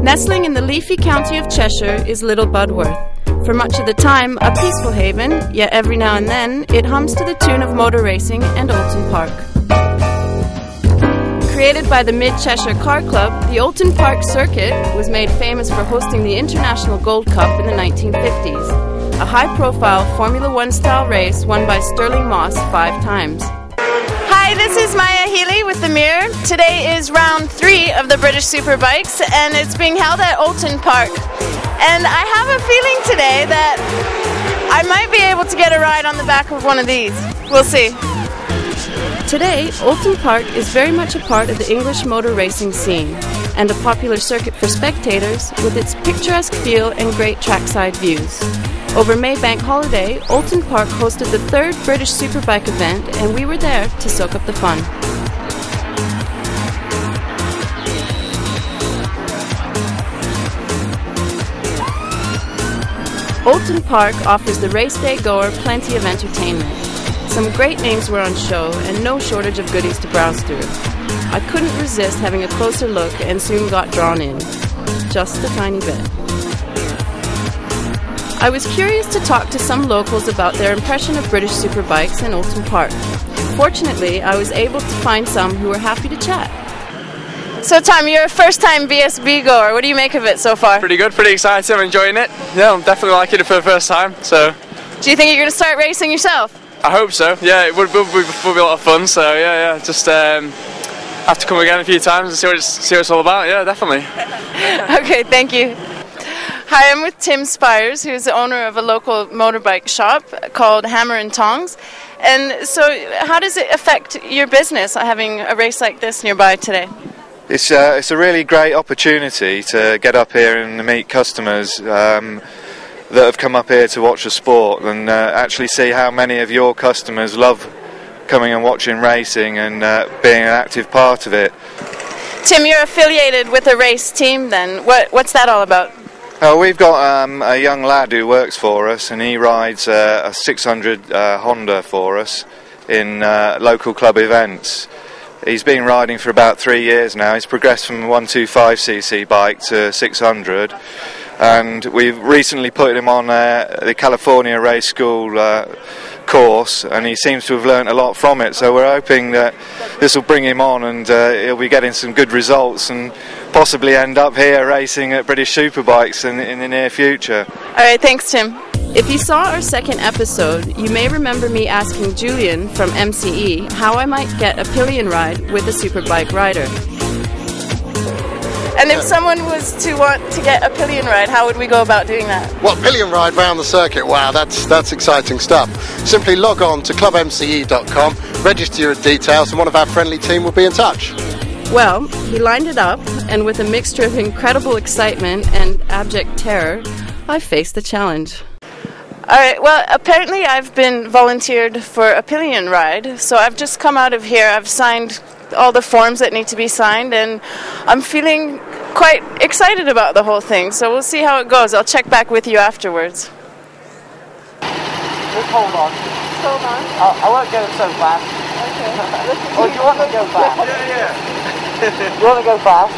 Nestling in the leafy county of Cheshire is Little Budworth. For much of the time, a peaceful haven, yet every now and then, it hums to the tune of motor racing and Oulton Park. Created by the Mid-Cheshire Car Club, the Oulton Park Circuit was made famous for hosting the International Gold Cup in the 1950s, a high-profile Formula One style race won by Stirling Moss 5 times. Hi, this is Maya Healy with The Mirror. Today is round 3 of the British Superbikes, and it's being held at Oulton Park. And I have a feeling today that I might be able to get a ride on the back of one of these. We'll see. Today, Oulton Park is very much a part of the English motor racing scene, and a popular circuit for spectators with its picturesque feel and great trackside views. Over Maybank holiday, Oulton Park hosted the 3rd British Superbike event, and we were there to soak up the fun. Oulton Park offers the race day goer plenty of entertainment. Some great names were on show, and no shortage of goodies to browse through. I couldn't resist having a closer look and soon got drawn in. Just a tiny bit. I was curious to talk to some locals about their impression of British Superbikes and Oulton Park. Fortunately, I was able to find some who were happy to chat. So Tom, you're a first-time BSB goer. What do you make of it so far? Pretty good, pretty excited. I'm enjoying it. Yeah, I'm definitely liking it for the first time. So, do you think you're going to start racing yourself? I hope so. Yeah, it would be a lot of fun. So yeah, just have to come again a few times and see what it's all about. Yeah, definitely. Okay, thank you. Hi, I'm with Tim Spires, who's the owner of a local motorbike shop called Hammer and Tongs. And so, how does it affect your business having a race like this nearby today? It's a really great opportunity to get up here and meet customers that have come up here to watch the sport, and actually see how many of your customers love coming and watching racing and being an active part of it. Tim, you're affiliated with a race team then. What's that all about? We've got a young lad who works for us, and he rides a 600 Honda for us in local club events. He's been riding for about 3 years now. He's progressed from a 125cc bike to 600, and we've recently put him on the California Race School course, and he seems to have learnt a lot from it. So we're hoping that this will bring him on, and he'll be getting some good results and possibly end up here racing at British Superbikes in the near future. Alright, thanks Tim. If you saw our second episode, you may remember me asking Julian from MCE how I might get a pillion ride with a Superbike rider. And if someone was to want to get a pillion ride, how would we go about doing that? What, pillion ride round the circuit? Wow, that's exciting stuff. Simply log on to clubmce.com, register your details, and one of our friendly team will be in touch. Well, he lined it up, and with a mixture of incredible excitement and abject terror, I faced the challenge. Alright, well, apparently I've been volunteered for a pillion ride, so I've just come out of here. I've signed all the forms that need to be signed, and I'm feeling quite excited about the whole thing, so we'll see how it goes. I'll check back with you afterwards. Just hold on. Hold on. I won't go so fast. Okay. Or do you want to go fast? Yeah. You want to go fast?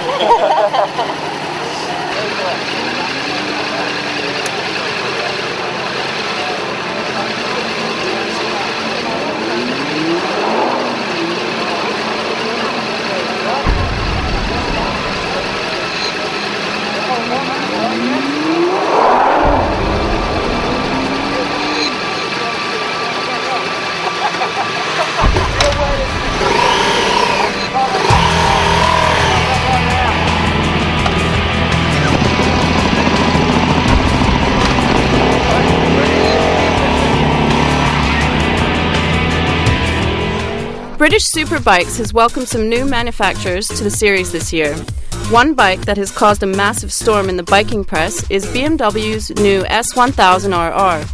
British Superbikes has welcomed some new manufacturers to the series this year. One bike that has caused a massive storm in the biking press is BMW's new S1000RR.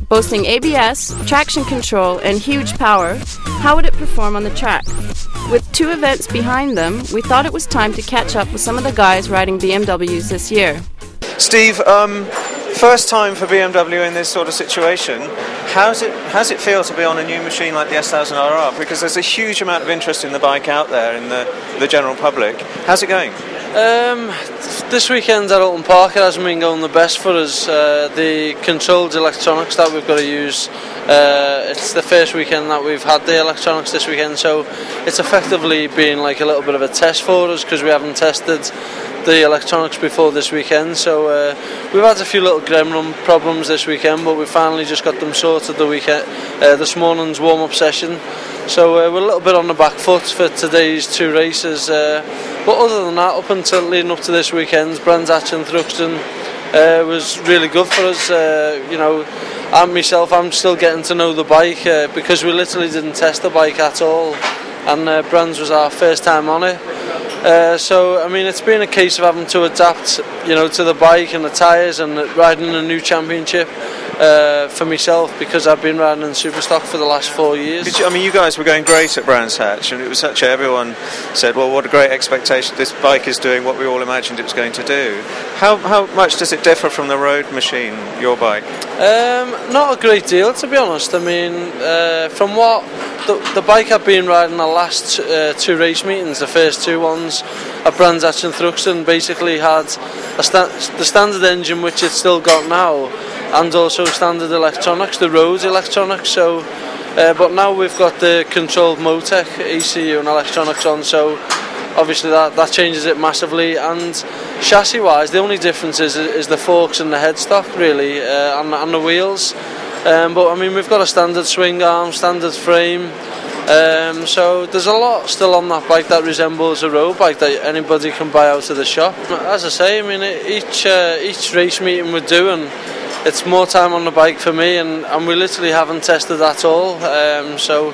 Boasting ABS, traction control, and huge power, how would it perform on the track? With 2 events behind them, we thought it was time to catch up with some of the guys riding BMWs this year. Steve, first time for BMW in this sort of situation. How's it feel to be on a new machine like the S1000RR? Because there's a huge amount of interest in the bike out there in the general public. How's it going? This weekend at Oulton Park, it hasn't been going the best for us. The controlled electronics that we've got to use, it's the first weekend that we've had the electronics this weekend, so it's effectively been like a little bit of a test for us because we haven't tested the electronics before this weekend. So we've had a few little gremlin problems this weekend, but we finally just got them sorted the weekend, this morning's warm-up session. So we're a little bit on the back foot for today's two races, but other than that, up until leading up to this weekend's Brands Hatch and Thruxton was really good for us. You know, and myself, I'm still getting to know the bike because we literally didn't test the bike at all, and Brands was our first time on it. So I mean, it's been a case of having to adapt, you know, to the bike and the tyres and riding a new championship for myself because I've been riding in Superstock for the last 4 years. I mean, you guys were going great at Brands Hatch, and it was such everyone said, well, what a great expectation, this bike is doing what we all imagined it was going to do. How much does it differ from the road machine, your bike? Not a great deal, to be honest. I mean, from what the bike I've been riding the last two race meetings, the first two ones at Brands Hatch and Thruxton, basically had the standard engine which it's still got now, and also standard electronics, the road electronics. So, but now we've got the controlled Motec ECU and electronics on, so obviously that changes it massively. And chassis wise, the only difference is the forks and the headstock really, and the wheels. But I mean, we've got a standard swing arm, standard frame, so there's a lot still on that bike that resembles a road bike that anybody can buy out of the shop. As I say, I mean, each race meeting we're doing, it's more time on the bike for me, and we literally haven't tested at all. So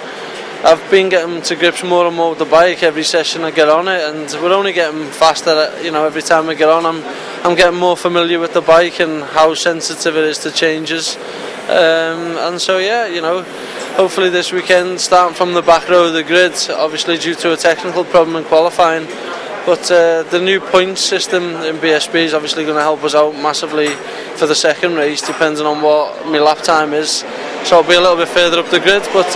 I've been getting to grips more and more with the bike every session I get on it, and we're only getting faster. You know, every time I get on, I'm getting more familiar with the bike and how sensitive it is to changes. And so yeah, you know, hopefully this weekend, starting from the back row of the grid, obviously due to a technical problem in qualifying, but the new points system in BSB is obviously going to help us out massively for the second race, depending on what my lap time is. So I'll be a little bit further up the grid, but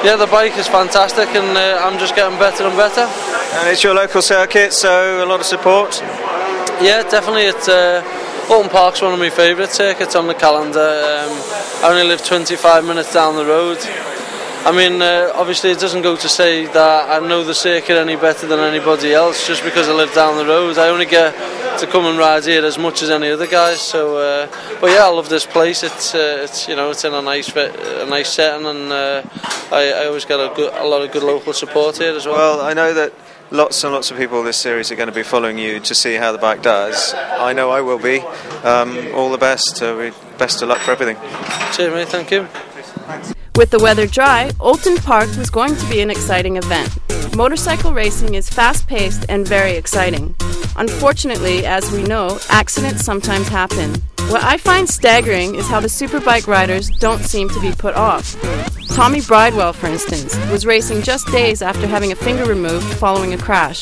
yeah, the bike is fantastic, and I'm just getting better and better. And it's your local circuit, so a lot of support? Yeah, definitely. It's Oulton Park's one of my favourite circuits on the calendar. I only live 25 minutes down the road. I mean, obviously it doesn't go to say that I know the circuit any better than anybody else just because I live down the road. I only get to come and ride here as much as any other guys. So, but yeah, I love this place. It's you know, it's in a nice setting, and I always get a lot of good local support here as well. Well, I know that lots and lots of people this series are going to be following you to see how the bike does. I know I will be. All the best. Best of luck for everything. Cheers, mate. Thank you. With the weather dry, Oulton Park was going to be an exciting event. Motorcycle racing is fast-paced and very exciting. Unfortunately, as we know, accidents sometimes happen. What I find staggering is how the superbike riders don't seem to be put off. Tommy Bridewell, for instance, was racing just days after having a finger removed following a crash.